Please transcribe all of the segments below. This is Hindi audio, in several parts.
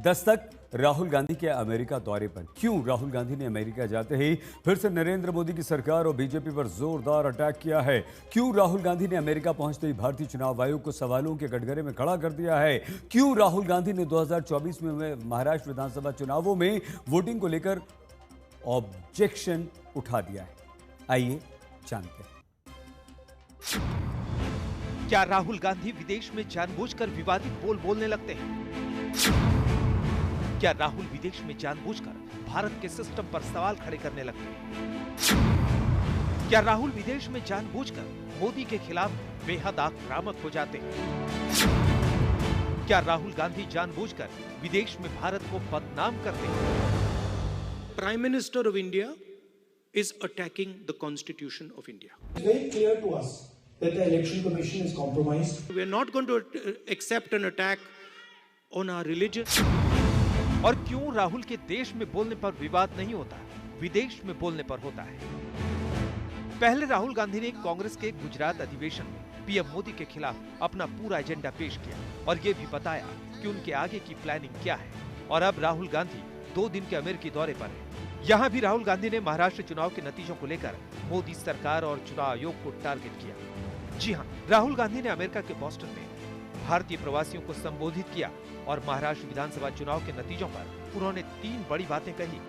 दस्तक राहुल गांधी के अमेरिका दौरे पर। क्यों राहुल गांधी ने अमेरिका जाते ही फिर से नरेंद्र मोदी की सरकार और बीजेपी पर जोरदार अटैक किया है? क्यों राहुल गांधी ने अमेरिका पहुंचते ही भारतीय चुनाव आयोग को सवालों के कटघरे में खड़ा कर दिया है? क्यों राहुल गांधी ने 2024 में महाराष्ट्र विधानसभा चुनावों में वोटिंग को लेकर ऑब्जेक्शन उठा दिया है? आइए जानते हैं। क्या राहुल गांधी विदेश में जानबूझकर विवादित बोल बोलने लगते हैं? क्या राहुल विदेश में जानबूझकर भारत के सिस्टम पर सवाल खड़े करने लगते हैं? क्या राहुल विदेश में जानबूझकर मोदी के खिलाफ बेहद आक्रामक हो जाते हैं? क्या राहुल गांधी जानबूझकर विदेश में भारत को बदनाम करते हैं? Prime Minister of India is attacking the Constitution of India. It's very clear to us that the Election Commission is compromised. We are not going to accept an attack on our religion. और क्यों राहुल के देश में बोलने पर विवाद नहीं होता, विदेश में बोलने पर होता है? पहले राहुल गांधी ने कांग्रेस के गुजरात अधिवेशन में पीएम मोदी के खिलाफ अपना पूरा एजेंडा पेश किया और ये भी बताया कि उनके आगे की प्लानिंग क्या है। और अब राहुल गांधी 2 दिन के अमेरिकी दौरे पर है। यहाँ भी राहुल गांधी ने महाराष्ट्र चुनाव के नतीजों को लेकर मोदी सरकार और चुनाव आयोग को टारगेट किया। जी हाँ, राहुल गांधी ने अमेरिका के बॉस्टन में भारतीय प्रवासियों को संबोधित किया और महाराष्ट्र विधानसभा चुनाव के नतीजों पर उन्होंने 3 बड़ी बातें कही।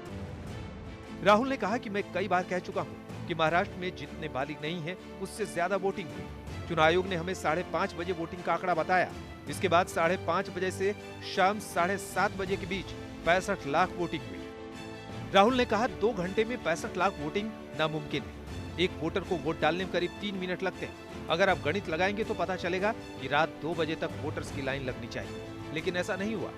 राहुल ने कहा कि मैं कई बार कह चुका हूं कि महाराष्ट्र में जितने बालिग नहीं है उससे ज्यादा वोटिंग हुई। चुनाव आयोग ने हमें 5:30 बजे वोटिंग का आंकड़ा बताया। इसके बाद 5:30 बजे से शाम 7:30 बजे के बीच 65 लाख वोटिंग हुई। राहुल ने कहा 2 घंटे में 65 लाख वोटिंग नामुमकिन है। एक वोटर को वोट डालने में करीब 3 मिनट लगते हैं। अगर आप गणित लगाएंगे तो पता चलेगा कि रात 2 बजे तक वोटर्स की लाइन लगनी चाहिए, लेकिन ऐसा नहीं हुआ।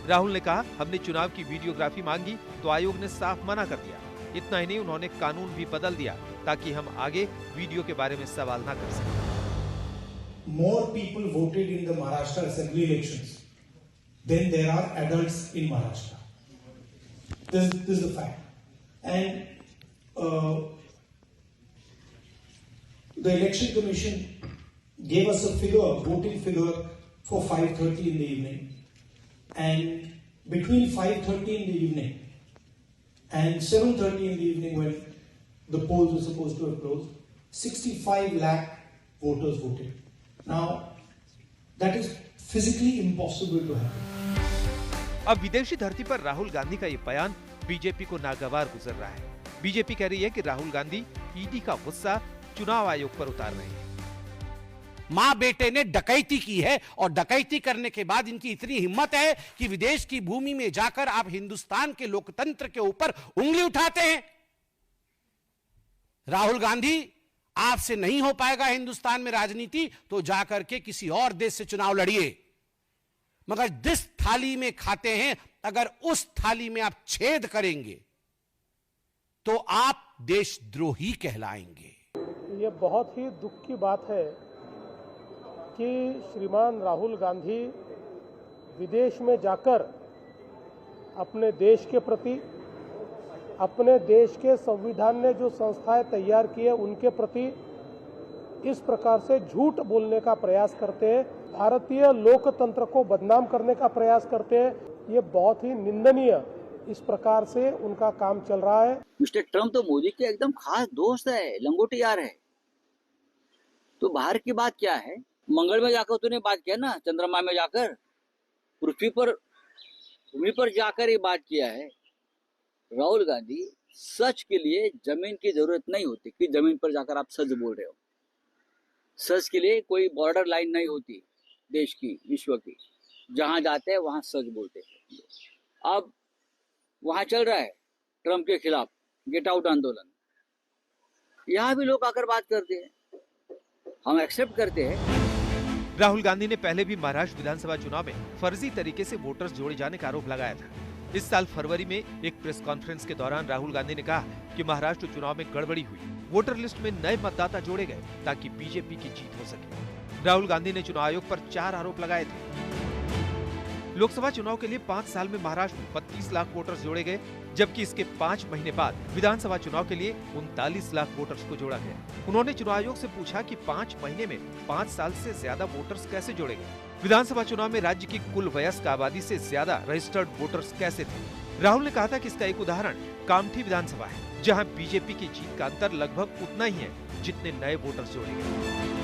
राहुल ने कहा हमने चुनाव की वीडियोग्राफी मांगी तो आयोग ने साफ मना कर दिया। इतना ही नहीं, उन्होंने कानून भी बदल दिया ताकि हम आगे वीडियो के बारे में सवाल ना कर सकें। More people voted in the Maharashtra assembly elections than there are adults in Maharashtra. This is the fact. And the election commission gave us a figure, voting figure for 5:30 in the evening. And between 5:30 in the evening and 7:30 in the evening, when the polls were supposed to have closed, 65 lakh voters voted. Now, that is physically impossible to happen. अब विदेशी धरती पर राहुल गांधी का ये बयान बीजेपी को नागवार गुजर रहा है। बीजेपी कह रही है कि राहुल गांधी ईडी का गुस्सा चुनाव आयोग पर उतार रहे हैं। मां बेटे ने डकैती की है और डकैती करने के बाद इनकी इतनी हिम्मत है कि विदेश की भूमि में जाकर आप हिंदुस्तान के लोकतंत्र के ऊपर उंगली उठाते हैं। राहुल गांधी, आपसे नहीं हो पाएगा हिंदुस्तान में राजनीति, तो जाकर के किसी और देश से चुनाव लड़िए। मगर जिस थाली में खाते हैं, अगर उस थाली में आप छेद करेंगे तो आप देशद्रोही कहलाएंगे। ये बहुत ही दुख की बात है कि श्रीमान राहुल गांधी विदेश में जाकर अपने देश के प्रति, अपने देश के संविधान ने जो संस्थाएं तैयार की है उनके प्रति इस प्रकार से झूठ बोलने का प्रयास करते हैं, भारतीय लोकतंत्र को बदनाम करने का प्रयास करते हैं। ये बहुत ही निंदनीय इस प्रकार से उनका काम चल रहा है। मिस्टर ट्रम्प तो मोदी के एकदम खास दोस्त है, लंगोटी यार है। तो बाहर की बात क्या है? मंगल में जाकर तूने बात किया ना, चंद्रमा में जाकर, पृथ्वी पर, भूमि पर जाकर ये बात किया है। राहुल गांधी, सच के लिए जमीन की जरूरत नहीं होती कि जमीन पर जाकर आप सच बोल रहे हो। सच के लिए कोई बॉर्डर लाइन नहीं होती देश की, विश्व की। जहां जाते हैं वहां सच बोलते हैं। अब वहां चल रहा है ट्रम्प के खिलाफ गेट आउट आंदोलन। यहां भी लोग आकर बात करते हैं, हम एक्सेप्ट करते हैं। राहुल गांधी ने पहले भी महाराष्ट्र विधानसभा चुनाव में फर्जी तरीके से वोटर्स जोड़े जाने का आरोप लगाया था। इस साल फरवरी में एक प्रेस कॉन्फ्रेंस के दौरान राहुल गांधी ने कहा कि महाराष्ट्र चुनाव में गड़बड़ी हुई, वोटर लिस्ट में नए मतदाता जोड़े गए ताकि बीजेपी की जीत हो सके। राहुल गांधी ने चुनाव आयोग पर 4 आरोप लगाए थे। लोकसभा चुनाव के लिए 5 साल में महाराष्ट्र में 32 लाख वोटर्स जोड़े गए, जबकि इसके 5 महीने बाद विधानसभा चुनाव के लिए 39 लाख वोटर्स को जोड़ा गया। उन्होंने चुनाव आयोग से पूछा कि 5 महीने में 5 साल से ज्यादा वोटर्स कैसे जोड़े गए। विधानसभा चुनाव में राज्य की कुल वयस्क आबादी से ज्यादा रजिस्टर्ड वोटर्स कैसे थे। राहुल ने कहा था कि इसका एक उदाहरण कामठी विधानसभा है, जहां बीजेपी की जीत का अंतर लगभग उतना ही है जितने नए वोटर्स जोड़े गए।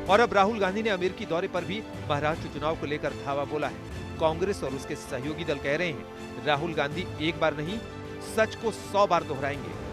और अब राहुल गांधी ने अमेरिकी दौरे पर भी महाराष्ट्र चुनाव को लेकर धावा बोला है। कांग्रेस और उसके सहयोगी दल कह रहे हैं, राहुल गांधी एक बार नहीं, सच को 100 बार दोहराएंगे।